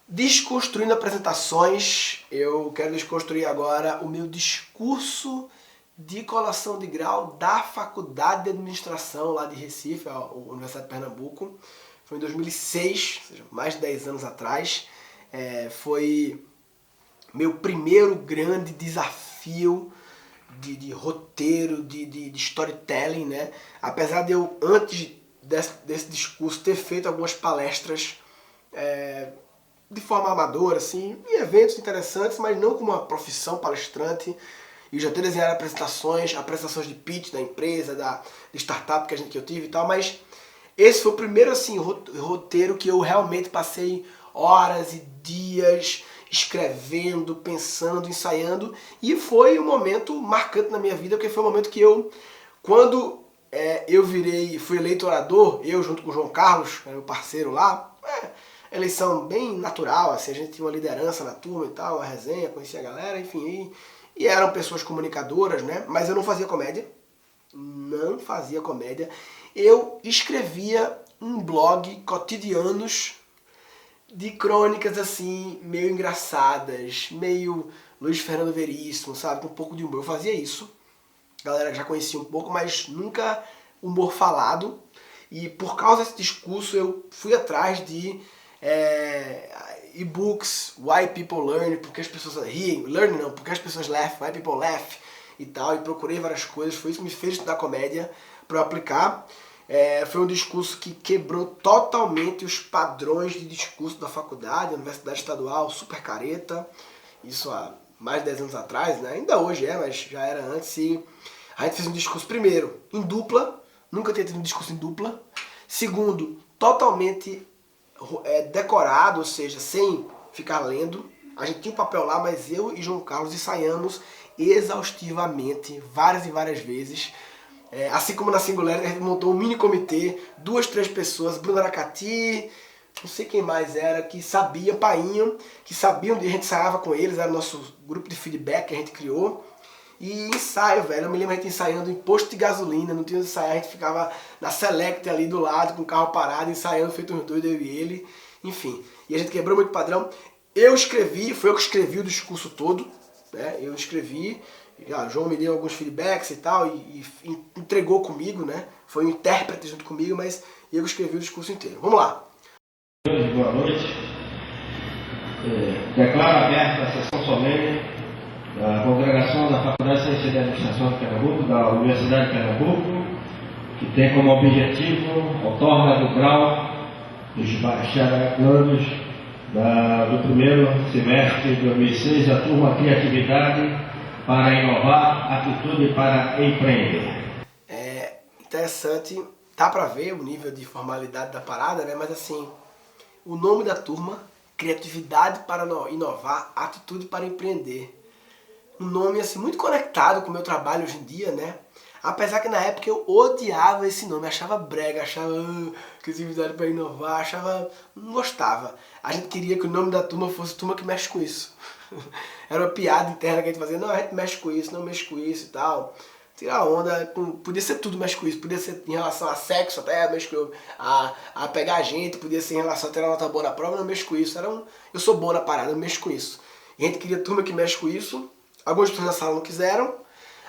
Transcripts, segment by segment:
Desconstruindo apresentações, eu quero desconstruir agora o meu discurso de colação de grau da Faculdade de Administração lá de Recife, a Universidade de Pernambuco. Foi em 2006, ou seja, mais de 10 anos atrás. Foi meu primeiro grande desafio de roteiro, de storytelling, né? Apesar de eu, antes desse discurso, ter feito algumas palestras de forma amadora, assim, em eventos interessantes, mas não como uma profissão palestrante. E já ter desenhado apresentações de pitch da empresa, de startup que eu tive e tal, mas esse foi o primeiro assim, roteiro que eu realmente passei horas e dias escrevendo, pensando, ensaiando, e foi um momento marcante na minha vida, porque foi um momento que quando eu fui eleito orador, eu junto com o João Carlos, meu parceiro lá, eleição bem natural, assim, a gente tinha uma liderança na turma e tal, uma resenha, conhecia a galera, enfim, e eram pessoas comunicadoras, né? Mas eu não fazia comédia, eu escrevia um blog cotidianos de crônicas assim, meio engraçadas, meio Luiz Fernando Veríssimo, sabe? Com um pouco de humor. Eu fazia isso. A galera já conhecia um pouco, mas nunca humor falado. E por causa desse discurso eu fui atrás de e-books, Why People Learn, porque as pessoas riem, learn não, porque as pessoas laugh, Why People laugh e tal, e procurei várias coisas, foi isso que me fez estudar comédia para eu aplicar. Foi um discurso que quebrou totalmente os padrões de discurso da faculdade, Universidade Estadual, super careta, isso há mais de 10 anos atrás, né? Ainda hoje mas já era antes, e a gente fez um discurso, primeiro, em dupla, nunca tinha tido um discurso em dupla, segundo, totalmente decorado, ou seja, sem ficar lendo, a gente tinha um papel lá, mas eu e João Carlos ensaiamos exaustivamente, várias e várias vezes, assim como na Singularity, a gente montou um mini comitê, 2, 3 pessoas, Bruno Aracati, não sei quem mais era, que sabia, Painho, que sabiam, a gente ensaiava com eles, era o nosso grupo de feedback que a gente criou. E ensaio, velho, eu me lembro a gente ensaiando em posto de gasolina, não tinha onde ensaiar, a gente ficava na Select ali do lado, com o carro parado, ensaiando, feito uns dois, eu e ele, enfim. E a gente quebrou muito padrão. Foi eu que escrevi o discurso todo, né, eu escrevi, o João me deu alguns feedbacks e tal, e entregou comigo, né, foi um intérprete junto comigo, mas eu que escrevi o discurso inteiro. Vamos lá. Boa noite. Declaro aberta a sessão solene da congregação da Faculdade de Ciência e Administração de Pernambuco, da Universidade de Pernambuco, que tem como objetivo a outorga do grau dos bacharandos do primeiro semestre de 2006, a turma Criatividade para Inovar, Atitude para Empreender. Interessante, dá pra ver o nível de formalidade da parada, né? Mas assim, o nome da turma, Criatividade para Inovar, Atitude para Empreender. Um nome assim muito conectado com o meu trabalho hoje em dia, né? Apesar que na época eu odiava esse nome, achava brega, achava criatividade para inovar, não gostava. A gente queria que o nome da turma fosse Turma que Mexe com Isso. Era uma piada interna que a gente fazia, não, a gente mexe com isso, não mexe com isso e tal. Tirar onda, podia ser tudo mexe com isso, podia ser em relação a sexo até, mexe com a pegar a gente, podia ser em relação a ter uma nota boa na prova, não mexe com isso. Eu sou bom na parada, não mexo com isso. E a gente queria Turma que Mexe com Isso. Alguns pessoas da sala não quiseram,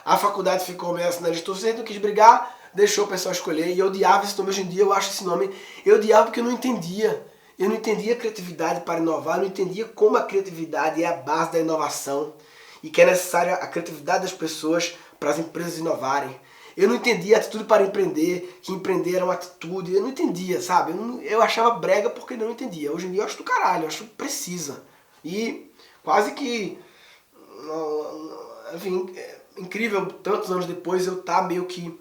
a faculdade ficou meio assinando de torcida, não quis brigar, deixou o pessoal escolher, e eu odiava esse nome. Hoje em dia eu acho esse nome, eu odiava porque eu não entendia a criatividade para inovar, eu não entendia como a criatividade é a base da inovação, e que é necessária a criatividade das pessoas para as empresas inovarem. Eu não entendia a atitude para empreender, que empreender era uma atitude, eu não entendia, sabe? Eu achava brega porque não entendia. Hoje em dia eu acho do caralho, eu acho que precisa. E quase que... Enfim, incrível, tantos anos depois eu tá meio que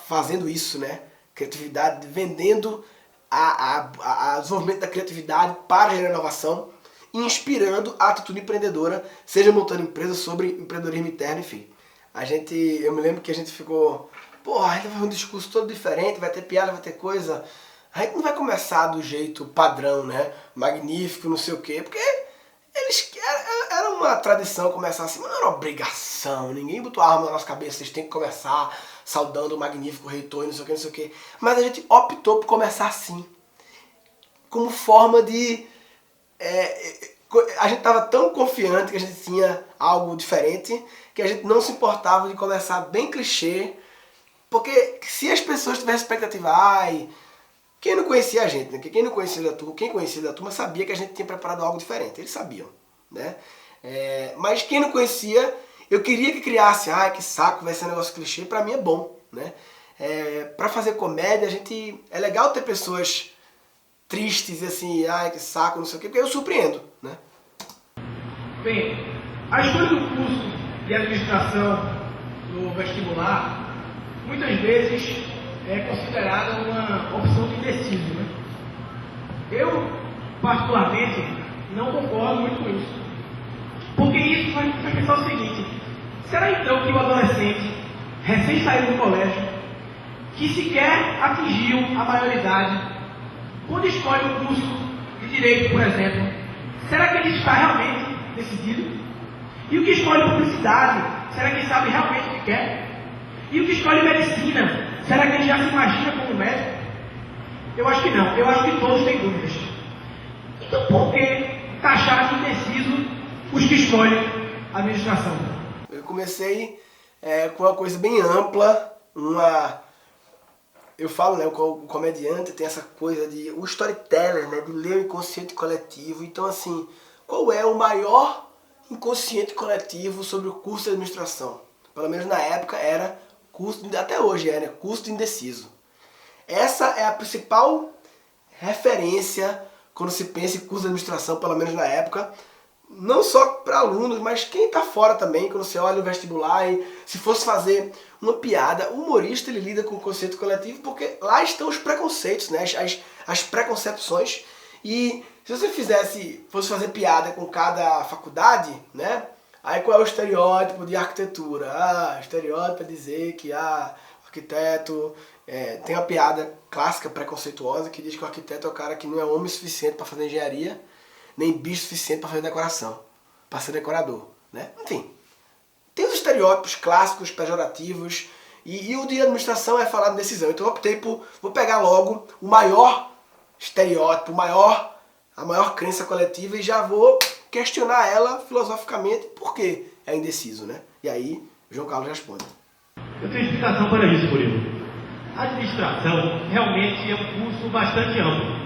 fazendo isso, né? Criatividade, vendendo o desenvolvimento da criatividade para a inovação, inspirando a atitude empreendedora, seja montando empresas sobre empreendedorismo interno, enfim. Eu me lembro que a gente ficou, a gente vai fazer um discurso todo diferente, vai ter piada, vai ter coisa. A gente não vai começar do jeito padrão, né? Magnífico, não sei o quê, porque era uma tradição começar assim, mas não era uma obrigação, ninguém botou a arma na nossa cabeça, vocês têm que começar saudando o magnífico reitor, não sei o que, não sei o que. Mas a gente optou por começar assim, como forma de a gente estava tão confiante que a gente tinha algo diferente que a gente não se importava de começar bem clichê, porque se as pessoas tivessem expectativa, quem não conhecia a gente, né? Quem não conhecia da turma, quem conhecia da turma sabia que a gente tinha preparado algo diferente, eles sabiam, né? Mas quem não conhecia, eu queria que criasse, que saco, vai ser um negócio clichê, pra mim é bom, né? Pra fazer comédia, é legal ter pessoas tristes, assim, que saco, não sei o quê, porque eu surpreendo, né? Bem, a escolha do curso de administração no vestibular, muitas vezes é considerada uma opção de indeciso, né? Eu, particularmente, não concordo muito com isso. Porque isso faz pensar o seguinte: será então que o adolescente, recém-saído do colégio, que sequer atingiu a maioridade, quando escolhe um curso de Direito, por exemplo, será que ele está realmente decidido? E o que escolhe Publicidade, será que ele sabe realmente o que quer? E o que escolhe Medicina, será que ele já se imagina como médico? Eu acho que não, eu acho que todos têm dúvidas. Então por que taxar de indeciso os que escolhem a administração? Eu comecei com uma coisa bem ampla, eu falo, né, o comediante tem essa coisa o storyteller, né, de ler o inconsciente coletivo. Então, assim, qual é o maior inconsciente coletivo sobre o curso de administração? Pelo menos na época era até hoje é, né, curso de indeciso. Essa é a principal referência quando se pensa em curso de administração, pelo menos na época, não só para alunos, mas quem está fora também, quando você olha o vestibular e se fosse fazer uma piada, o humorista ele lida com o conceito coletivo porque lá estão os preconceitos, né? As preconcepções. E se você fosse fazer piada com cada faculdade, né? Aí qual é o estereótipo de arquitetura? Estereótipo é dizer que arquiteto tem uma piada clássica preconceituosa que diz que o arquiteto é o cara que não é homem suficiente para fazer engenharia, nem bicho suficiente para fazer decoração, para ser decorador, né? Enfim, tem os estereótipos clássicos, pejorativos, e o de administração é falar de decisão. Então eu optei vou pegar logo o maior estereótipo, a maior crença coletiva e já vou questionar ela filosoficamente por que é indeciso, né? E aí, João Carlos responde. Eu tenho explicação para isso, Murilo. A administração realmente é um curso bastante amplo.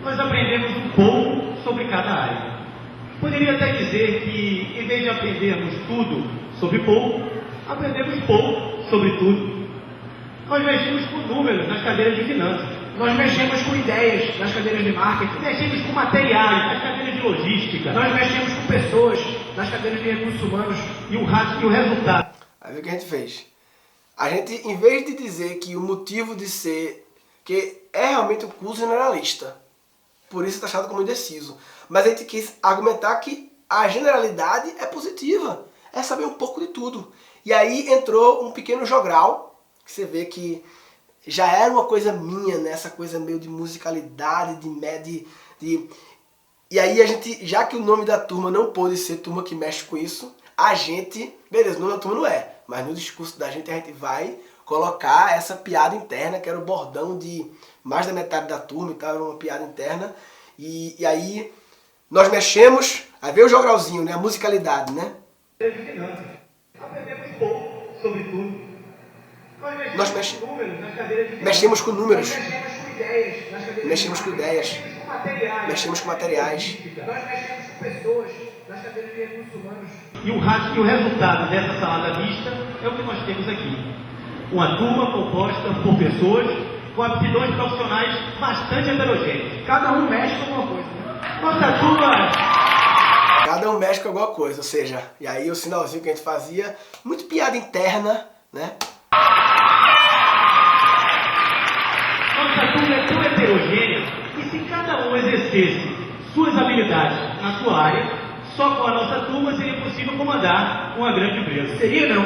Nós aprendemos um pouco sobre cada área. Poderia até dizer que, em vez de aprendermos tudo sobre pouco, aprendemos pouco sobre tudo. Nós mexemos com números nas cadeiras de finanças. Nós mexemos com ideias nas cadeiras de marketing. Mexemos com materiais nas cadeiras de logística. Nós mexemos com pessoas nas cadeiras de recursos humanos. E o resultado. Aí o que a gente fez? A gente, em vez de dizer que o motivo de ser, que é realmente um curso generalista, por isso está achado como indeciso, mas a gente quis argumentar que a generalidade é positiva, é saber um pouco de tudo. E aí entrou um pequeno jogral, que você vê que já era uma coisa minha, né? Essa coisa meio de musicalidade, E aí a gente, já que o nome da turma não pôde ser turma que mexe com isso, a gente, beleza, o nome da turma não é, mas no discurso da gente a gente vai colocar essa piada interna, que era o bordão de mais da metade da turma e tal, era uma piada interna. E aí nós mexemos, aí veio o jogralzinho, né? A musicalidade, né? Aprendemos pouco sobre tudo. Nós mexemos com números, mexemos com ideias, mexemos com materiais. Nós mexemos com pessoas nas cadeiras de recursos humanos. E o resultado dessa salada mista é o que nós temos aqui. Uma turma composta por pessoas com aptidões profissionais bastante heterogêneas. Cada um mexe com alguma coisa. Nossa turma... Cada um mexe com alguma coisa, ou seja, e aí o sinalzinho que a gente fazia, muito piada interna, né? Nossa turma é tão heterogênea que se cada um exercesse suas habilidades na sua área, só com a nossa turma seria possível comandar uma grande empresa. Seria não?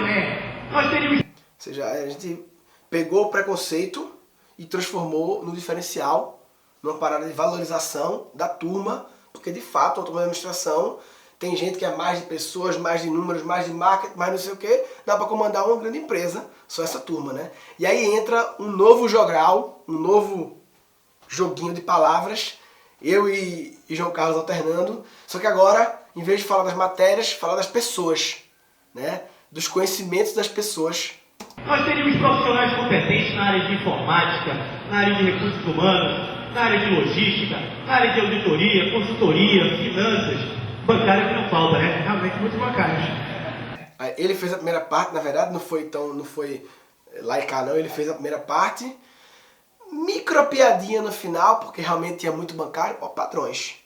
Nós teríamos... Ou seja, a gente pegou o preconceito e transformou no diferencial, numa parada de valorização da turma, porque de fato a turma de administração tem gente que é mais de pessoas, mais de números, mais de marketing, mais não sei o que, dá para comandar uma grande empresa, só essa turma, né? E aí entra um novo jogral, um novo joguinho de palavras, Eu e João Carlos alternando, só que agora, em vez de falar das matérias, falar das pessoas, né? Dos conhecimentos das pessoas. Nós teríamos profissionais competentes na área de informática, na área de recursos humanos, na área de logística, na área de auditoria, consultoria, finanças, bancária que não falta, né? Realmente muito bancários. Ele fez a primeira parte, na verdade, não foi lá e cá não, ele fez a primeira parte. Micro piadinha no final, porque realmente tinha muito bancário. Ó, padrões.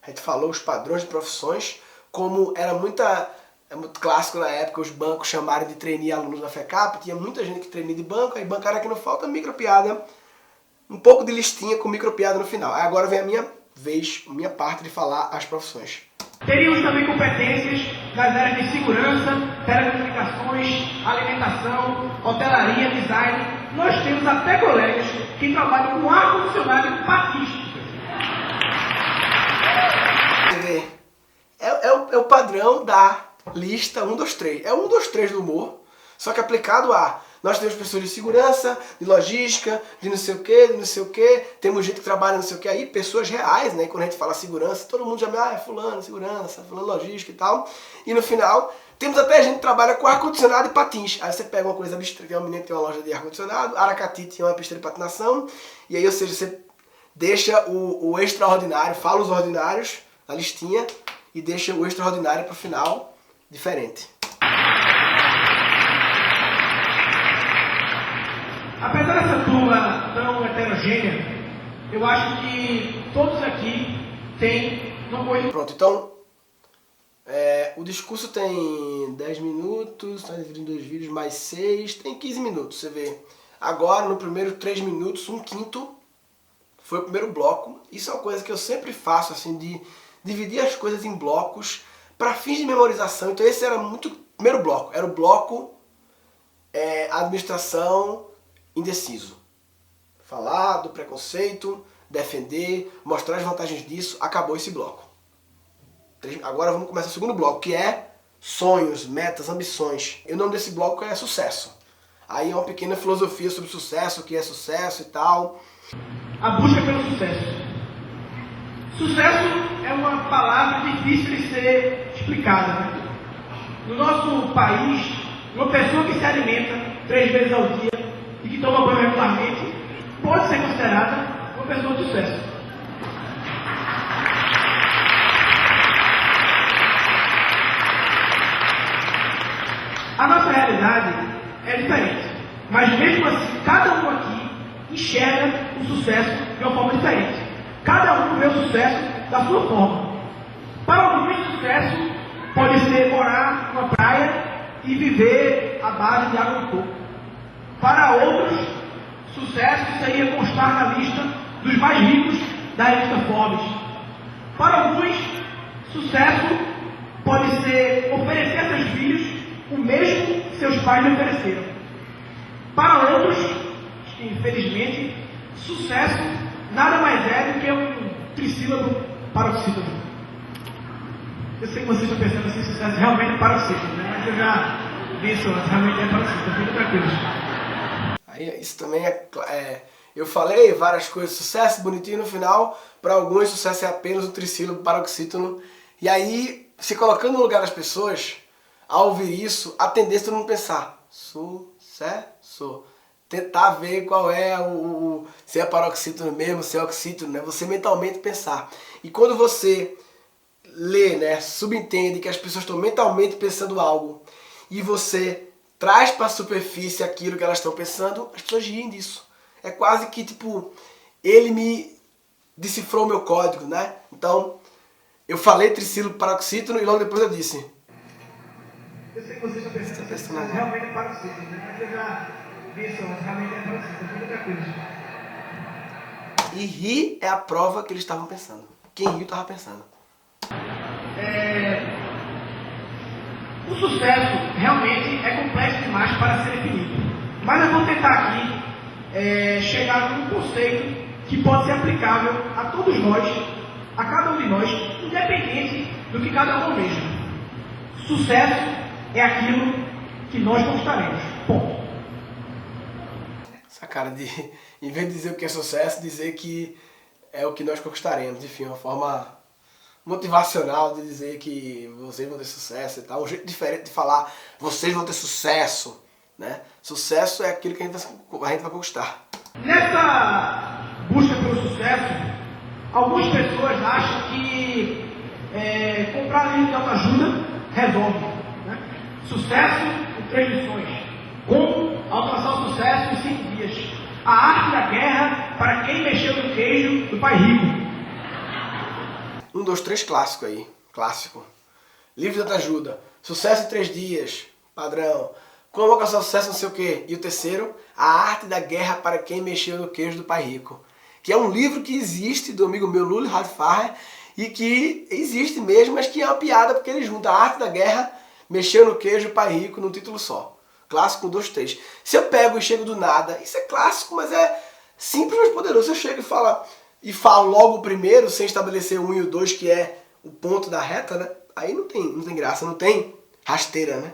A gente falou os padrões de profissões, como era muito clássico na época os bancos chamarem de trainee alunos da FECAP, tinha muita gente que trainee de banco, aí bancário aqui não falta, micro piada, um pouco de listinha com micro piada no final. Aí agora vem a minha vez, minha parte de falar as profissões. Teríamos também competências nas áreas de segurança, telecomunicações, alimentação, hotelaria, design. Nós temos até colegas que trabalham com ar-condicionado e patística. Você vê, é o padrão da lista 1, 2, 3. É 1, 2, 3 do humor, só que aplicado a... Nós temos pessoas de segurança, de logística, de não sei o que, de não sei o que. Temos gente que trabalha não sei o que aí, pessoas reais, né? Quando a gente fala segurança, todo mundo já é fulano, segurança, fulano, logística e tal. E no final, temos até gente que trabalha com ar-condicionado e patins. Aí você pega uma coisa abstrata, tem uma menina que tem uma loja de ar-condicionado, Aracati tinha uma pista de patinação. E aí, ou seja, você deixa o extraordinário, fala os ordinários na listinha e deixa o extraordinário para o final diferente. Apesar dessa turma tão heterogênea, eu acho que todos aqui têm uma coisa... Pronto, então, o discurso tem 10 minutos, está dividido em 2 vídeos, mais 6, tem 15 minutos, você vê. Agora, no primeiro 3 minutos, 1/5 foi o primeiro bloco. Isso é uma coisa que eu sempre faço, assim, de dividir as coisas em blocos para fins de memorização. Então esse era muito o primeiro bloco, era o bloco administração indeciso. Falar do preconceito, defender, mostrar as vantagens disso, acabou esse bloco. Agora vamos começar o segundo bloco, que é sonhos, metas, ambições. E o nome desse bloco é sucesso. Aí é uma pequena filosofia sobre sucesso, o que é sucesso e tal. A busca pelo sucesso. Sucesso é uma palavra difícil de ser explicada, né? No nosso país, uma pessoa que se alimenta 3 vezes ao dia e que toma banho regularmente pode ser considerada uma pessoa de sucesso. A nossa realidade é diferente, mas mesmo assim, cada um aqui enxerga o sucesso de uma forma diferente. Cada um vê o sucesso da sua forma. Para alguns, o sucesso pode ser morar numa praia e viver à base de água no coco. Para outros, sucesso seria constar na lista dos mais ricos da revista Forbes. Para alguns, sucesso pode ser oferecer a seus filhos o mesmo que seus pais lhe ofereceram. Para outros, infelizmente, sucesso nada mais é do que um trissílabo paroxítono. Eu sei que vocês estão pensando assim, sucesso realmente é paroxítono, né? Mas eu já vi isso antes, realmente é paroxítono, fiquem tranquilos. Aí, isso também eu falei várias coisas, sucesso bonitinho no final, para alguns sucesso é apenas um trissílabo paroxítono. E aí, se colocando no lugar das pessoas, ao ouvir isso, a tendência é todo mundo pensar, sucesso. Tentar ver qual é se é paroxítono mesmo, se é oxítono, né? Você mentalmente pensar. E quando você lê, né, subentende que as pessoas estão mentalmente pensando algo e você traz para a superfície aquilo que elas estão pensando, as pessoas riem disso. É quase que, tipo, ele me decifrou o meu código, né? Então, eu falei trissílabo paroxítono e logo depois eu disse. Eu sei que vocês estão pensando assim, realmente é paroxítono, né? Mas eu já vi isso antes, realmente é paroxítono, fiquem tranquilos. E rir é a prova que eles estavam pensando. Quem riu estava pensando. O sucesso realmente é complexo demais para ser definido. Mas eu vou tentar aqui chegar a um conceito que pode ser aplicável a todos nós, a cada um de nós, independente do que cada um almeja. Sucesso é aquilo que nós conquistaremos. Ponto. Essa cara de, em vez de dizer o que é sucesso, dizer que é o que nós conquistaremos. Enfim, uma forma motivacional de dizer que vocês vão ter sucesso e tal. Um jeito diferente de falar, vocês vão ter sucesso, né? Sucesso é aquilo que a gente vai conquistar. Nessa busca pelo sucesso, algumas pessoas acham que comprar livro de autoajuda resolve, né? Sucesso em 3 lições. Como alcançar o sucesso em 5 dias. A arte da guerra para quem mexeu no queijo do pai rico. 1, 2, 3, clássico aí. Clássico. Livro de autoajuda. Sucesso em 3 dias. Padrão. Como alcançar o sucesso, não sei o quê. E o terceiro, A Arte da Guerra para quem mexeu no queijo do pai rico. Que é um livro que existe do amigo meu, Lully Radfarer, e que existe mesmo, mas que é uma piada porque ele junta A Arte da Guerra, mexeu no queijo do pai rico num título só. Clássico 1, 2, 3. Se eu pego e chego do nada, isso é clássico, mas é simples, mas poderoso. Se eu chego e falo logo o primeiro, sem estabelecer o 1 e o 2, que é o ponto da reta, né? Aí não tem graça, não tem rasteira, né?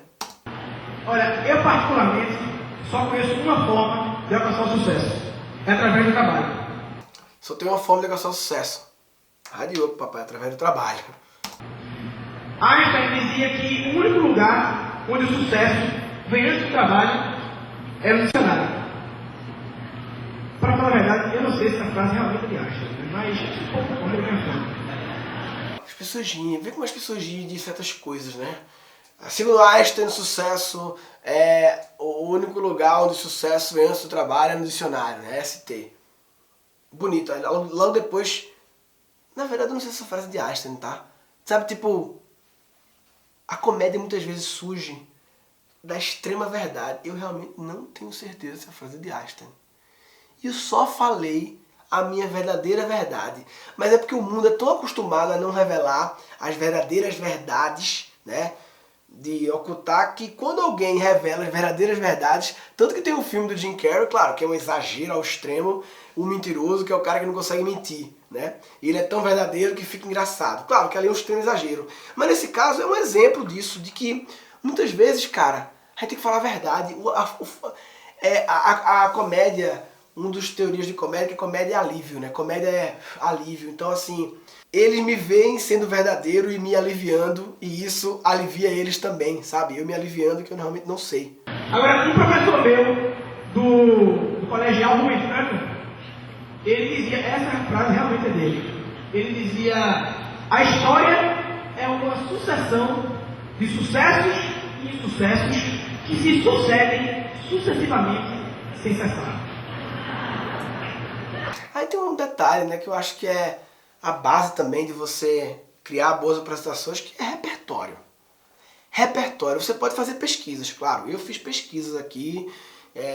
Olha, eu particularmente só conheço uma forma de alcançar o sucesso. É através do trabalho. Só tem uma forma de alcançar o sucesso. Radioco, papai, através do trabalho. Einstein dizia que o único lugar onde o sucesso vem antes do trabalho é no dicionário. Para falar a verdade, eu não sei se essa frase realmente é de Einstein, mas um pouco como ele pensou. As pessoas riem, vê como as pessoas riem de certas coisas, né? Segundo Einstein, o sucesso é o único lugar onde o sucesso vem antes do trabalho, é no dicionário, né? ST. Bonito. Logo depois, na verdade eu não sei se essa frase é de Einstein, tá? Sabe, tipo, a comédia muitas vezes surge da extrema verdade. Eu realmente não tenho certeza se a frase é de Einstein. E eu só falei a minha verdadeira verdade. Mas é porque o mundo é tão acostumado a não revelar as verdadeiras verdades, né? De ocultar, que quando alguém revela as verdadeiras verdades, tanto que tem um filme do Jim Carrey, claro, que é um exagero ao extremo, o mentiroso, que é o cara que não consegue mentir, né? E ele é tão verdadeiro que fica engraçado. Claro que ali é um extremo exagero. Mas nesse caso é um exemplo disso, de que muitas vezes, cara, a gente tem que falar a verdade. A comédia, um dos teorias de comédia, que comédia é alívio, né? Comédia é alívio. Então, assim, eles me veem sendo verdadeiro e me aliviando, e isso alivia eles também, sabe? Eu me aliviando, que eu realmente não sei. Agora, um professor meu do colegial Rubem Franco, ele dizia, essa frase realmente é dele, ele dizia: a história é uma sucessão de sucessos e insucessos que se sucedem sucessivamente sem cessar. Aí tem um detalhe, né, que eu acho que é a base também de você criar boas apresentações, que é repertório. Repertório. Você pode fazer pesquisas, claro. Eu fiz pesquisas aqui.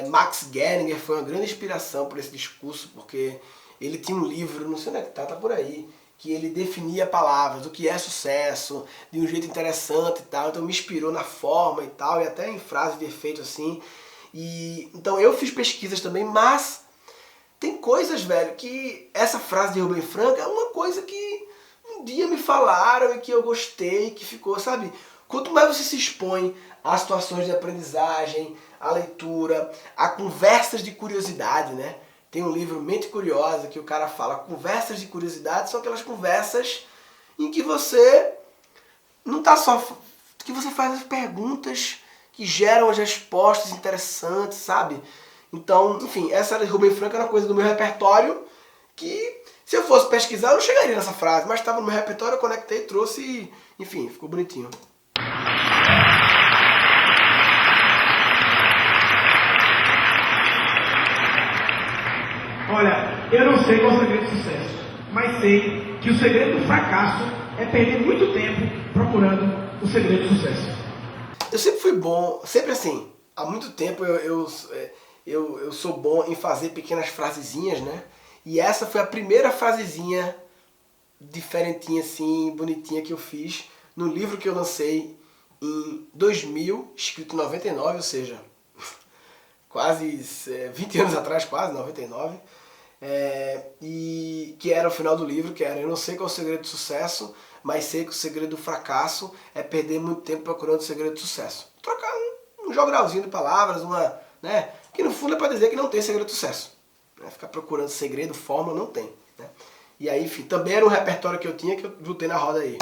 Max Geringer foi uma grande inspiração para esse discurso, porque ele tinha um livro, não sei onde é que tá por aí, que ele definia palavras, o que é sucesso, de um jeito interessante e tal. Então me inspirou na forma e tal, e até em frases de efeito assim. Então eu fiz pesquisas também, mas tem coisas, velho, que essa frase de Rubem Franco é uma coisa que um dia me falaram e que eu gostei, que ficou, sabe? Quanto mais você se expõe a situações de aprendizagem, a leitura, a conversas de curiosidade, né? Tem um livro Mente Curiosa que o cara fala, conversas de curiosidade são aquelas conversas em que você não tá só... que você faz as perguntas que geram as respostas interessantes, sabe? Então, enfim, essa de Rubem Franco era uma coisa do meu repertório que, se eu fosse pesquisar, eu não chegaria nessa frase, mas estava no meu repertório, eu conectei, trouxe e, enfim, ficou bonitinho. Olha, eu não sei qual é o segredo do sucesso, mas sei que o segredo do fracasso é perder muito tempo procurando o segredo do sucesso. Eu sempre fui bom, sempre assim, há muito tempo eu sou bom em fazer pequenas frasezinhas, né? E essa foi a primeira frasezinha diferentinha assim, bonitinha que eu fiz no livro que eu lancei em 2000, escrito em 99, ou seja, quase 20 anos atrás, quase, 99. E que era o final do livro, que era: eu não sei qual é o segredo do sucesso, mas sei que o segredo do fracasso é perder muito tempo procurando o segredo do sucesso. Trocar um jogralzinho de palavras, né? Que no fundo é para dizer que não tem segredo do sucesso. Ficar procurando segredo, fórmula, não tem. Né? E aí, enfim, também era um repertório que eu tinha, que eu botei na roda aí.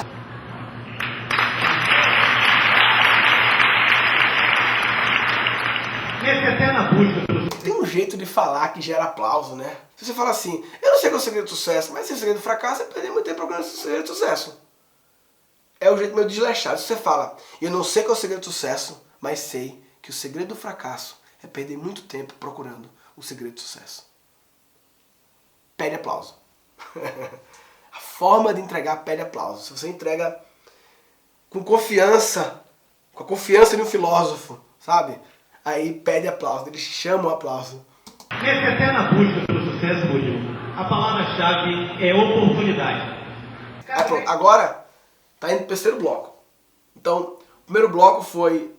Nessa eterna busca. Tem um jeito de falar que gera aplauso, né? Se você fala assim, eu não sei qual é o segredo do sucesso, mas se o segredo do fracasso é perder muito tempo procurando o segredo do sucesso. É o jeito meio desleixado. Se você fala, eu não sei qual é o segredo do sucesso, mas sei que o segredo do fracasso é perder muito tempo procurando o segredo do sucesso. Pede aplauso. A forma de entregar pede aplauso. Se você entrega com confiança, com a confiança de um filósofo, sabe? Aí pede aplauso, eles chamam o aplauso. Nessa eterna busca pelo sucesso, Murilo, a palavra-chave é oportunidade. Aí pronto, agora tá indo pro terceiro bloco. Então, o primeiro bloco foi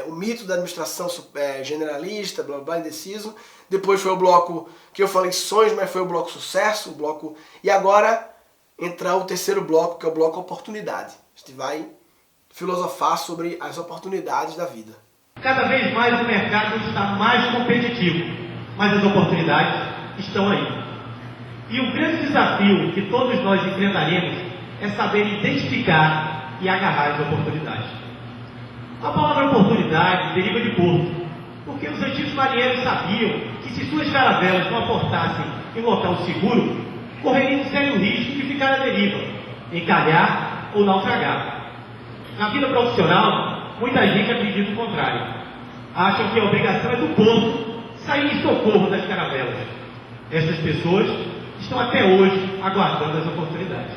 o mito da administração generalista, blá blá, indeciso. Depois foi o bloco que eu falei sonhos, mas foi o bloco sucesso, o bloco... E agora entrar o terceiro bloco, que é o bloco oportunidade. A gente vai filosofar sobre as oportunidades da vida. Cada vez mais o mercado está mais competitivo, mas as oportunidades estão aí. E o grande desafio que todos nós enfrentaremos é saber identificar e agarrar as oportunidades. A palavra oportunidade deriva de porto, porque os antigos marinheiros sabiam que se suas caravelas não aportassem em um local seguro, correriam um sério risco de ficar à deriva, encalhar ou naufragar. Na vida profissional, muita gente acredita o contrário. Acham que a obrigação é do porto sair em socorro das caravelas. Essas pessoas estão até hoje aguardando as oportunidades.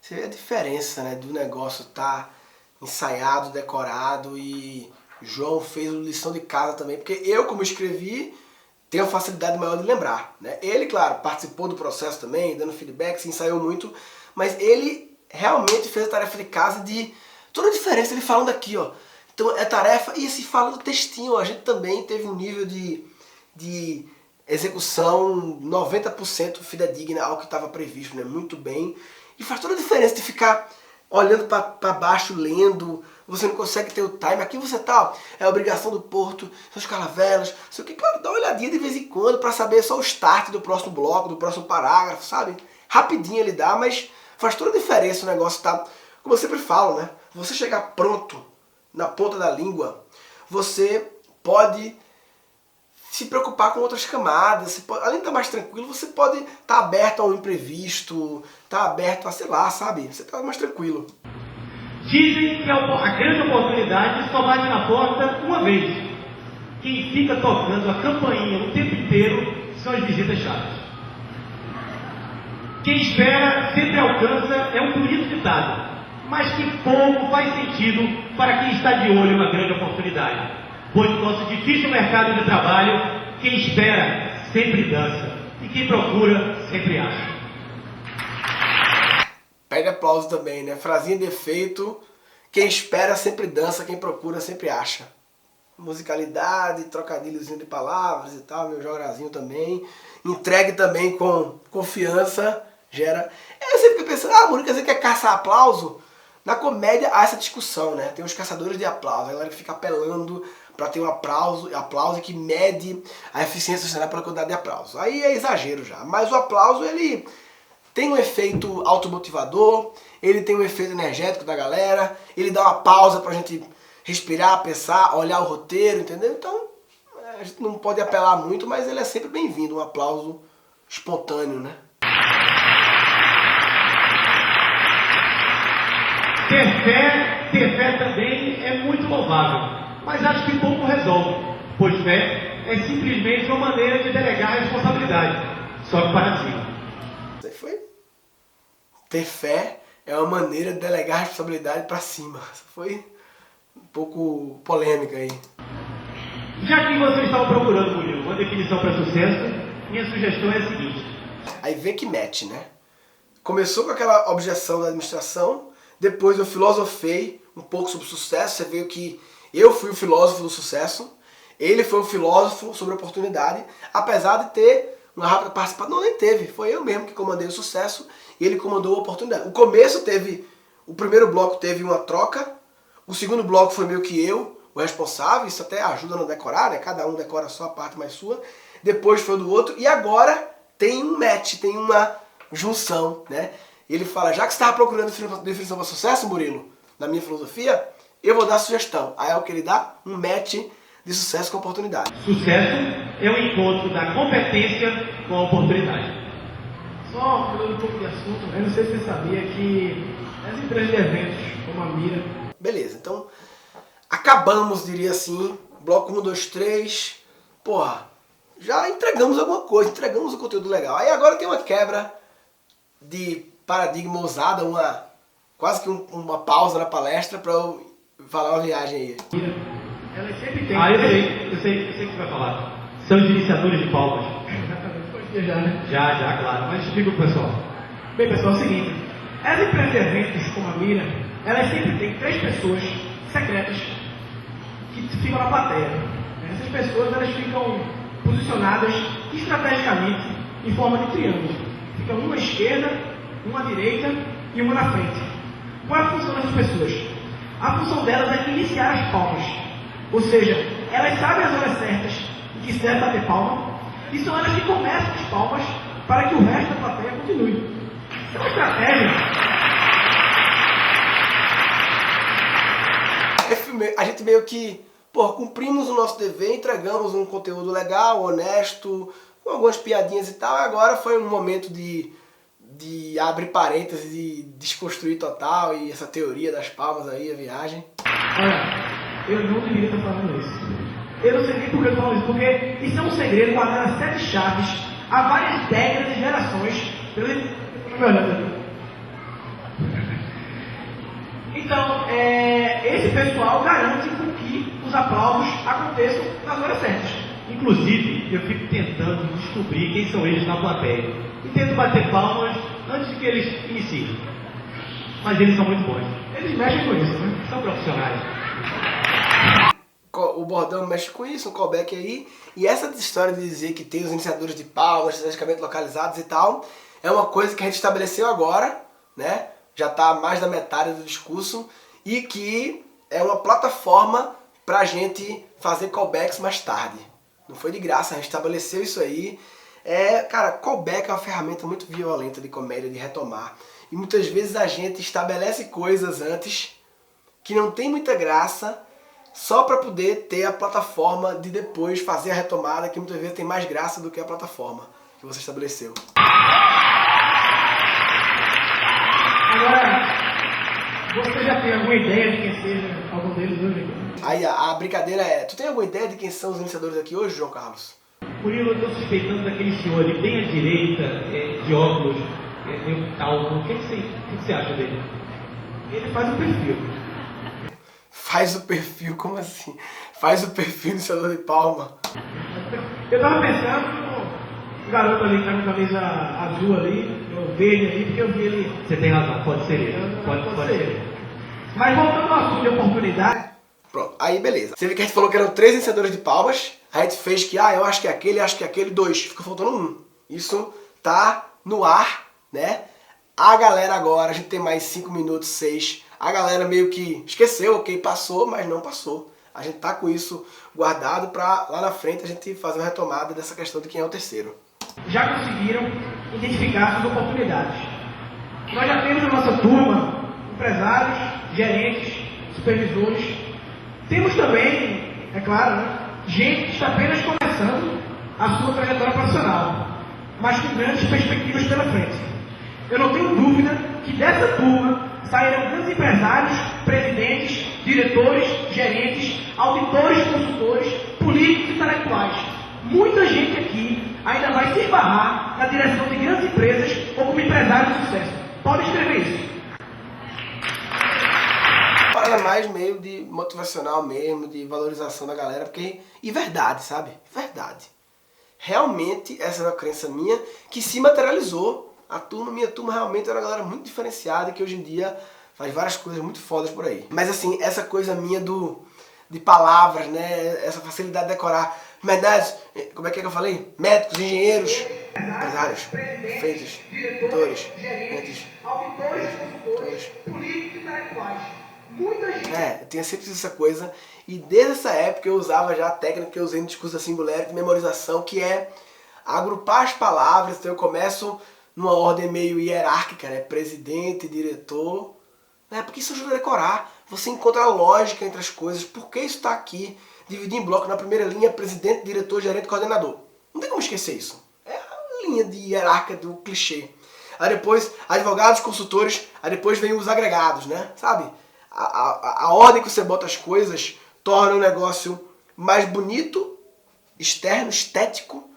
Você vê a diferença, né, do negócio estar ensaiado, decorado, e João fez lição de casa também, porque eu, como escrevi, tenho facilidade maior de lembrar, né? Ele, claro, participou do processo também, dando feedback, se ensaiou muito, mas ele realmente fez a tarefa de casa de toda a diferença, ele falando aqui, ó. Então é tarefa, e se fala do textinho, a gente também teve um nível de execução 90% fidedigna ao que estava previsto, né? Muito bem. E faz toda a diferença de ficar olhando para baixo, lendo, você não consegue ter o time. Aqui você tá, ó, é a obrigação do porto, são as caravelas, sei o que, claro, dá uma olhadinha de vez em quando para saber só o start do próximo bloco, do próximo parágrafo, sabe? Rapidinho ele dá, mas faz toda a diferença o negócio, tá? Como eu sempre falo, né? Você chegar pronto na ponta da língua, você pode se preocupar com outras camadas. Você pode, além de estar mais tranquilo, você pode estar aberto ao imprevisto, estar aberto a, sei lá, sabe? Você está mais tranquilo. Dizem que a grande oportunidade só bate na porta uma vez. Quem fica tocando a campainha o tempo inteiro são as visitas chatas. Quem espera sempre alcança é um bonito ditado, mas que pouco faz sentido para quem está de olho na grande oportunidade. Pois no nosso difícil mercado de trabalho, quem espera sempre dança e quem procura sempre acha. Pede aplauso também, né? Frasinha de efeito, quem espera sempre dança, quem procura sempre acha. Musicalidade, trocadilhozinho de palavras e tal, meu jograzinho também. Entregue também com confiança, gera... Eu sempre fico pensando, Murilo, quer dizer que é caçar aplauso? Na comédia há essa discussão, né? Tem os caçadores de aplauso, a galera que fica apelando para ter um aplauso que mede a eficiência social pela quantidade de aplausos. Aí é exagero já, mas o aplauso ele tem um efeito automotivador, ele tem um efeito energético da galera, ele dá uma pausa pra gente respirar, pensar, olhar o roteiro, entendeu? Então, a gente não pode apelar muito, mas ele é sempre bem-vindo, um aplauso espontâneo, né? Ter fé também é muito louvável, mas acho que pouco resolve, pois fé é simplesmente uma maneira de delegar a responsabilidade, só que para cima. Isso aí foi? Ter fé é uma maneira de delegar a responsabilidade para cima. Isso foi um pouco polêmica aí. Já que vocês estavam procurando, Murilo, uma definição para sucesso, minha sugestão é a seguinte. Aí vê que mete, né? Começou com aquela objeção da administração, depois eu filosofei um pouco sobre sucesso, você viu que eu fui o filósofo do sucesso, ele foi o filósofo sobre oportunidade, apesar de ter uma rápida participação. Não, nem teve, foi eu mesmo que comandei o sucesso e ele comandou a oportunidade. O começo teve, o primeiro bloco teve uma troca, o segundo bloco foi meio que eu, o responsável, isso até ajuda a não decorar, né? Cada um decora só a parte mais sua, depois foi do outro, e agora tem um match, tem uma junção, né? Ele fala, já que você estava procurando definição para sucesso, Murilo, na minha filosofia, eu vou dar sugestão. Aí é o que ele dá? Um match de sucesso com oportunidade. Sucesso é o encontro da competência com a oportunidade. Só mudando um pouco de assunto, eu não sei se você sabia que as empresas de eventos, como a Mira... Beleza, então acabamos, diria assim, bloco 1, 2, 3, porra, já entregamos alguma coisa, entregamos um conteúdo legal. Aí agora tem uma quebra de paradigma ousada, quase que uma pausa na palestra para eu falar uma viagem aí. Ela sempre tem... Eu sei o que você vai falar. São os iniciadores de palmas. Exatamente, pode viajar, né? Já, claro. Mas explica pro pessoal. Bem, pessoal, é o seguinte. As empresas de eventos, como a Mira, elas sempre têm 3 pessoas secretas que ficam na plateia. Essas pessoas, elas ficam posicionadas estrategicamente em forma de triângulo. Fica uma à esquerda, uma à direita e uma na frente. Qual é a função dessas pessoas? A função delas é iniciar as palmas. Ou seja, elas sabem as horas certas em que se deve bater palma, e são elas que começam as palmas para que o resto da plateia continue. É uma estratégia. A gente meio que, cumprimos o nosso dever, entregamos um conteúdo legal, honesto, com algumas piadinhas e tal, e agora foi um momento de abrir parênteses e desconstruir total, e essa teoria das palmas aí, a viagem. Olha, eu não deveria estar falando isso. Eu não sei nem por que eu estou falando isso, porque isso é um segredo guardado a 7 chaves, há várias décadas e gerações. Então, esse pessoal garante que os aplausos aconteçam nas horas certas. Inclusive, eu fico tentando descobrir quem são eles na plateia. E tento bater palmas antes de que eles iniciem. Mas eles são muito bons. Eles mexem com isso, né? São profissionais. O bordão mexe com isso, um callback aí. E essa história de dizer que tem os iniciadores de palmas, estrategicamente localizados e tal, é uma coisa que a gente estabeleceu agora, né? Já está mais da metade do discurso, e que é uma plataforma para a gente fazer callbacks mais tarde. Não foi de graça, a gente estabeleceu isso aí. Cara, callback é uma ferramenta muito violenta de comédia, de retomar. E muitas vezes a gente estabelece coisas antes que não tem muita graça, só para poder ter a plataforma de depois fazer a retomada, que muitas vezes tem mais graça do que a plataforma que você estabeleceu. Agora, você já tem alguma ideia de quem seja algum deles hoje? Aí a brincadeira é, tu tem alguma ideia de quem são os iniciadores aqui hoje, João Carlos? Murilo, eu estou suspeitando daquele senhor ali bem à direita, de óculos, meio calvo. O que você acha dele? Ele faz um perfil. Faz o perfil? Como assim? Faz o perfil iniciador de palma? Eu tava pensando no garoto ali que tá com a camisa azul ali, ou verde ali, porque eu vi ele... Você tem razão, pode ser ele. Pode ser ele. Mas voltando ao assunto de oportunidade... Pronto, aí beleza. Você viu que a gente falou que eram 3 iniciadores de palmas, a gente fez que, eu acho que é aquele, 2, fica faltando 1. Isso tá no ar, né? A galera agora, a gente tem mais 5 minutos, 6. A galera meio que esqueceu, ok, passou, mas não passou. A gente tá com isso guardado pra lá na frente a gente fazer uma retomada dessa questão de quem é o terceiro. Já conseguiram identificar suas oportunidades. Nós já temos na nossa turma empresários, gerentes, supervisores. Temos também, é claro, gente que está apenas começando a sua trajetória profissional, mas com grandes perspectivas pela frente. Eu não tenho dúvida que dessa turma sairão grandes empresários, presidentes, diretores, gerentes, auditores, consultores, políticos e intelectuais. Muita gente aqui ainda vai se esbarrar na direção de grandes empresas ou como empresário de sucesso. Pode escrever isso. Fala mais meio de motivacional mesmo, de valorização da galera, porque... E verdade, sabe? Verdade. Realmente, essa é uma crença minha que se materializou. Minha turma realmente era uma galera muito diferenciada que hoje em dia faz várias coisas muito fodas por aí. Mas assim, essa coisa minha de palavras, né? Essa facilidade de decorar. Verdade, como é que eu falei? Médicos, engenheiros, empresários, prefeitos, doutores, gerentes, auditores, políticos e intelectuais. Eu tinha sempre essa coisa, e desde essa época eu usava já a técnica que eu usei no discurso da singularity de memorização, que é agrupar as palavras, então eu começo numa ordem meio hierárquica, né? Presidente, diretor, né? Porque isso ajuda a decorar. Você encontra a lógica entre as coisas. Por que isso está aqui? Dividir em bloco na primeira linha, presidente, diretor, gerente, coordenador. Não tem como esquecer isso. É a linha de hierárquica do clichê. Aí depois, advogados, consultores, aí depois vem os agregados, né? Sabe? A ordem que você bota as coisas torna o negócio mais bonito, externo, estético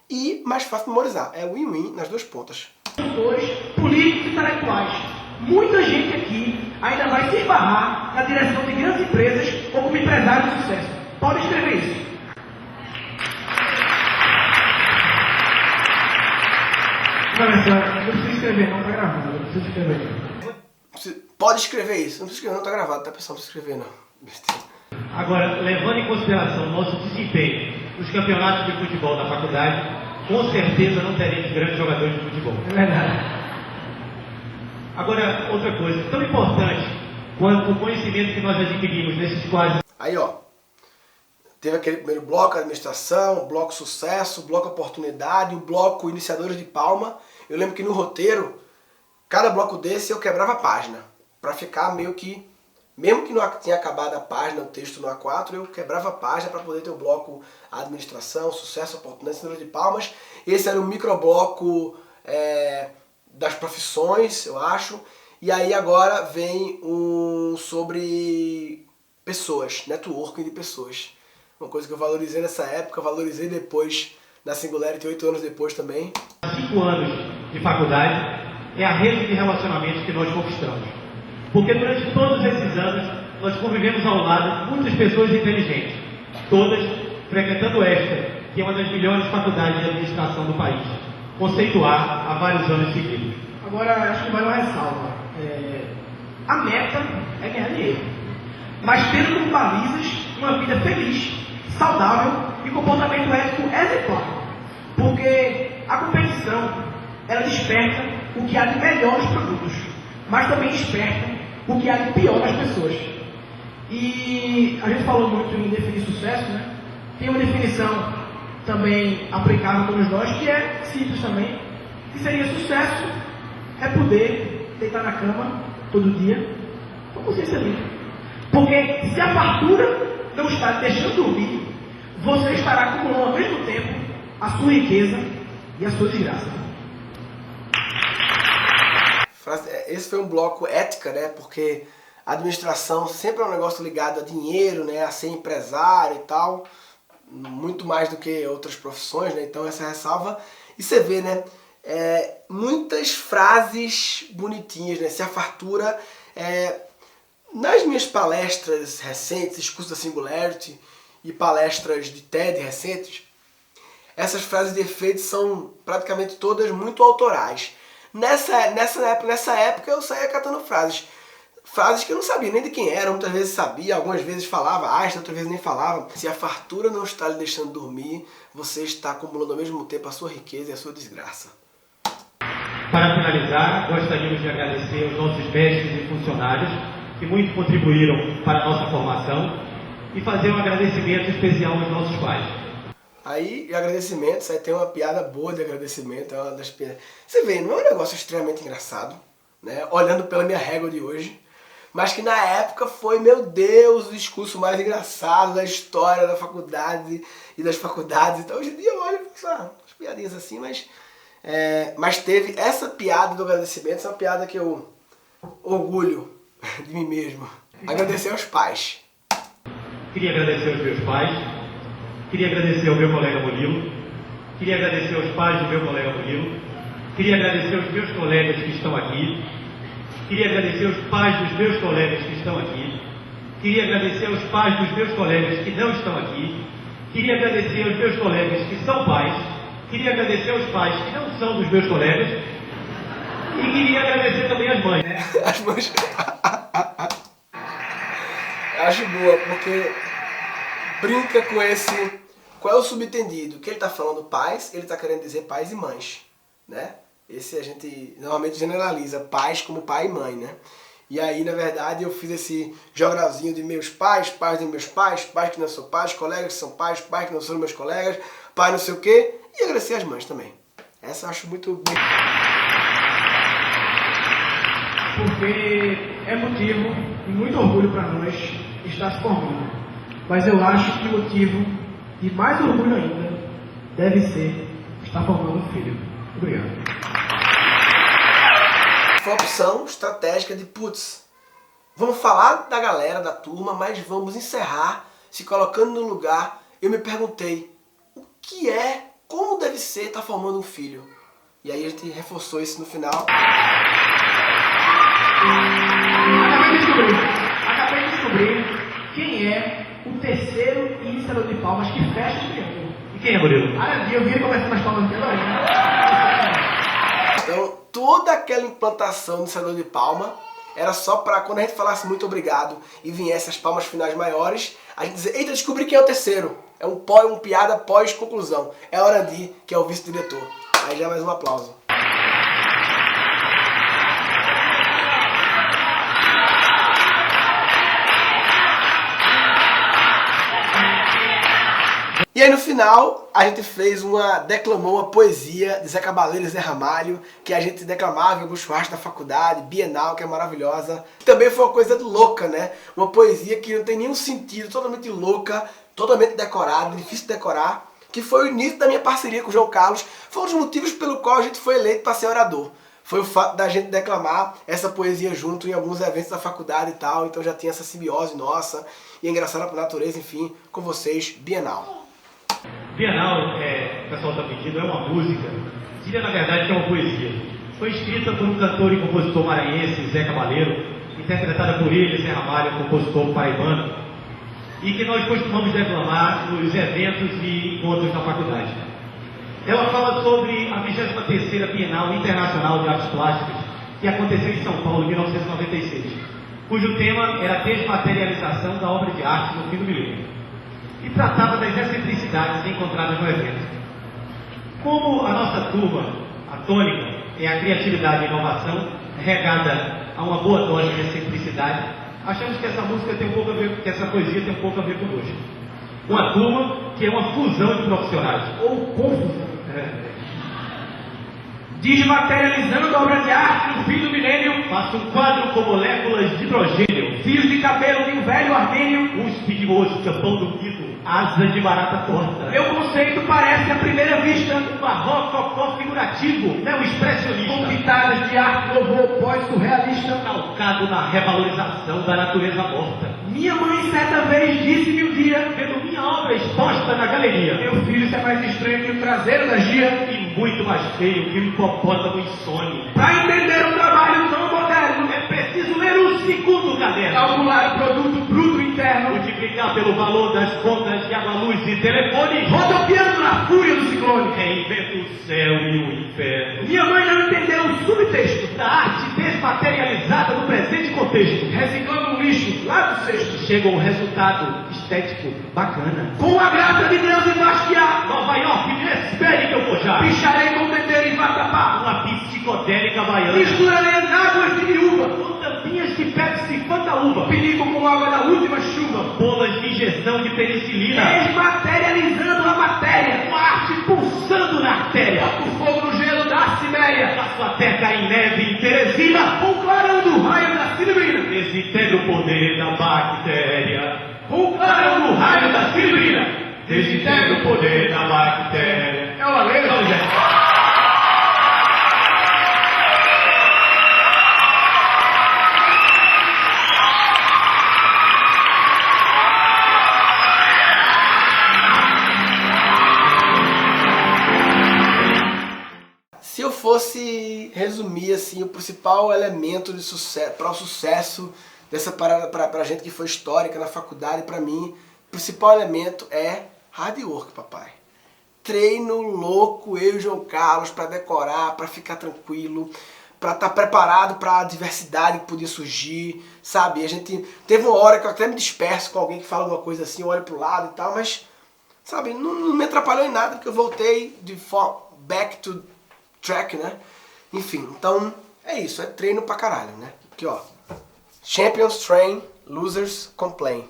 e mais fácil de memorizar. É win-win nas duas pontas. Políticos e intelectuais. Muita gente aqui ainda vai se esbarrar na direção de grandes empresas ou como empresário de sucesso. Pode escrever isso. Não precisa escrever, não, tá gravado. Não precisa escrever. Pode escrever isso. Não precisa escrever, não, tá gravado, tá pessoal? Não precisa escrever, não. Agora, levando em consideração o nosso desempenho nos campeonatos de futebol da faculdade, com certeza não teremos grandes jogadores de futebol. É verdade. Agora, outra coisa, tão importante quanto o conhecimento que nós adquirimos nesses quase... Aí, ó, teve aquele primeiro bloco, administração, o bloco sucesso, o bloco oportunidade, o bloco iniciadores de palma. Eu lembro que no roteiro, cada bloco desse eu quebrava a página, pra ficar meio que... Mesmo que não tinha acabado a página, o texto no A4, eu quebrava a página para poder ter o bloco administração, sucesso, oportunidade, iniciadores de palmas. Esse era o microbloco das profissões, eu acho. E aí agora vem um sobre pessoas, networking de pessoas. Uma coisa que eu valorizei nessa época, valorizei depois, na Singularity, 8 anos depois também. 5 anos de faculdade é a rede de relacionamentos que nós conquistamos. Porque durante todos esses anos nós convivemos ao lado de muitas pessoas inteligentes, todas frequentando esta, que é uma das melhores faculdades de administração do país, conceituar há vários anos seguidos. Agora, acho que vai uma ressalva. A meta é ganhar dinheiro, mas tendo como balizas uma vida feliz, saudável e comportamento ético exemplar. Porque a competição, ela desperta o que há de melhor nos produtos, mas também desperta o que há de pior nas pessoas. E a gente falou muito em definir sucesso, né? Tem uma definição também aplicável a todos nós, que é simples também, que seria sucesso é poder deitar na cama todo dia com consciência limpa. Porque se a fartura não está te deixando dormir, você estará acumulando ao mesmo tempo a sua riqueza e a sua desgraça. Esse foi um bloco ética, né? Porque a administração sempre é um negócio ligado a dinheiro, né? A ser empresário e tal, muito mais do que outras profissões, né? Então essa ressalva. E você vê, né? Muitas frases bonitinhas, né? Se a fartura... nas minhas palestras recentes, discursos da Singularity e palestras de TED recentes, essas frases de efeito são praticamente todas muito autorais. Nessa época eu saía catando frases que eu não sabia nem de quem eram, muitas vezes sabia, algumas vezes falava Einstein, outras vezes nem falava. Se a fartura não está lhe deixando dormir, você está acumulando ao mesmo tempo a sua riqueza e a sua desgraça. Para finalizar, gostaríamos de agradecer aos nossos mestres e funcionários que muito contribuíram para a nossa formação e fazer um agradecimento especial aos nossos pais. Aí, agradecimentos, aí tem uma piada boa de agradecimento, é uma das piadas. Você vê, não é um negócio extremamente engraçado, né? Olhando pela minha régua de hoje, mas que na época foi, meu Deus, o discurso mais engraçado da história da faculdade e das faculdades. Então hoje em dia eu olho e fico umas piadinhas assim, mas teve essa piada do agradecimento, essa é uma piada que eu orgulho de mim mesmo. Agradecer aos pais. Queria agradecer aos meus pais. Queria agradecer ao meu colega Murilo, queria agradecer aos pais do meu colega Murilo, queria agradecer aos meus colegas que estão aqui, queria agradecer aos pais dos meus colegas que estão aqui, queria agradecer aos pais dos meus colegas que não estão aqui, queria agradecer aos meus colegas que são pais, queria agradecer aos pais que não são dos meus colegas e queria agradecer também às mães. As mães... Acho boa, porque... brinca com esse... Qual é o subtendido? Que ele está falando pais, ele está querendo dizer pais e mães, né? Esse a gente normalmente generaliza pais como pai e mãe, né? E aí, na verdade, eu fiz esse jogralzinho de meus pais, pais de meus pais, pais que não são pais, colegas que são pais, pais que não são meus colegas, pai não sei o quê, e agradecer as mães também. Essa eu acho muito bem. Porque é motivo de muito orgulho para nós estar se formando. Mas eu acho que o motivo de mais orgulho ainda deve ser estar formando um filho. Obrigado. Foi uma opção estratégica de, putz, vamos falar da galera, da turma, mas vamos encerrar se colocando no lugar. Eu me perguntei, o que é, como deve ser estar formando um filho? E aí a gente reforçou isso no final. Acabei de descobrir quem é o terceiro salão de palmas que fecha o triângulo. E quem é, Murilo? Eu vi ele começando as palmas aqui agora. Então, toda aquela implantação do salão de palma era só para quando a gente falasse muito obrigado e viesse as palmas finais maiores, a gente dizer, eita, descobri quem é o terceiro. É um piada pós-conclusão. É hora de, que é o vice-diretor. Aí já mais um aplauso. E aí no final, a gente declamou uma poesia de Zé Cabaleiro e Zé Ramalho, que a gente declamava em alguns churrascos da faculdade, Bienal, que é maravilhosa. Também foi uma coisa louca, né? Uma poesia que não tem nenhum sentido, totalmente louca, totalmente decorada, difícil de decorar, que foi o início da minha parceria com o João Carlos. Foi um dos motivos pelo qual a gente foi eleito para ser orador. Foi o fato da gente declamar essa poesia junto em alguns eventos da faculdade e tal, então já tinha essa simbiose nossa, e é engraçado por natureza, enfim, com vocês, Bienal. Bienal, o pessoal está pedindo, é uma música, diria na verdade que é uma poesia. Foi escrita por um cantor e compositor maranhense, Zé Cabaleiro, interpretada por ele, Zé Ramalho, compositor paraibano, e que nós costumamos declamar nos eventos e encontros da faculdade. Ela fala sobre a 23ª Bienal Internacional de Artes Plásticas, que aconteceu em São Paulo em 1996, cujo tema era a desmaterialização da obra de arte no fim do milênio, e tratava das excentricidades encontradas no evento. Como a nossa turma, a tônica, é a criatividade e a inovação, regada a uma boa dose de excentricidade, achamos que essa música tem um pouco a ver, que essa poesia tem um pouco a ver conosco. Uma turma que é uma fusão de profissionais, ou confusão. Desmaterializando a obra de arte no fim do milênio, faço um quadro com moléculas de hidrogênio, fios de cabelo de um velho armênio, cuspe de mosca, pão do mito, asa de barata torta. Meu conceito parece à primeira vista um barroco figurativo, neo-expressionista, com pitadas de arte louvor pós-surrealista, calcado na revalorização da natureza morta. Minha mãe certa vez disse-me um dia, vendo minha obra exposta na galeria, meu filho, isso é mais estranho que o traseiro da Gia e muito mais feio que um hipopótamo insone. Para entender um trabalho tão moderno, é preciso ler o segundo caderno, calcular o produto bruto interno, multiplicar pelo valor das contas de água, luz e telefone, rodopiando na fúria do ciclone, reinventa o céu e o inferno. Minha mãe não entendeu o subtexto da arte desmaterializada no presente contexto, reciclando um lixo lá do cesto, chega um resultado estético bacana. Com a graça de Deus e Basquiat, Nova York, me espere que eu vou já. Picharei com tempero e vatapá, uma psicodélica baiana. Misturarei as águas de miúva, com tampinhas de Pepsi Fantaúva, perigo com água da última chuva, bolas de injeção de penicilina, desmaterializando a matéria, uma arte pulsando na artéria, o fogo no gelo da Cimeia, faço até cair neve em Teresina, com clarão do raio da Silvina, desintegra o poder da bactéria, com clarão do raio da Silvina, desintegra o poder da bactéria. É uma lei, não, gente? Se eu fosse resumir assim, o principal elemento de sucesso, para o sucesso dessa parada para gente que foi histórica na faculdade, para mim, o principal elemento é hard work, papai. Treino louco, eu e o João Carlos, para decorar, para ficar tranquilo, para estar preparado para a diversidade que podia surgir, sabe? A gente teve uma hora que eu até me disperso com alguém que fala uma coisa assim, eu olho pro lado e tal, mas, sabe, não me atrapalhou em nada, porque eu voltei de back to track, né? Enfim, então é isso, é treino pra caralho, né? Aqui, ó, Champions train, losers complain.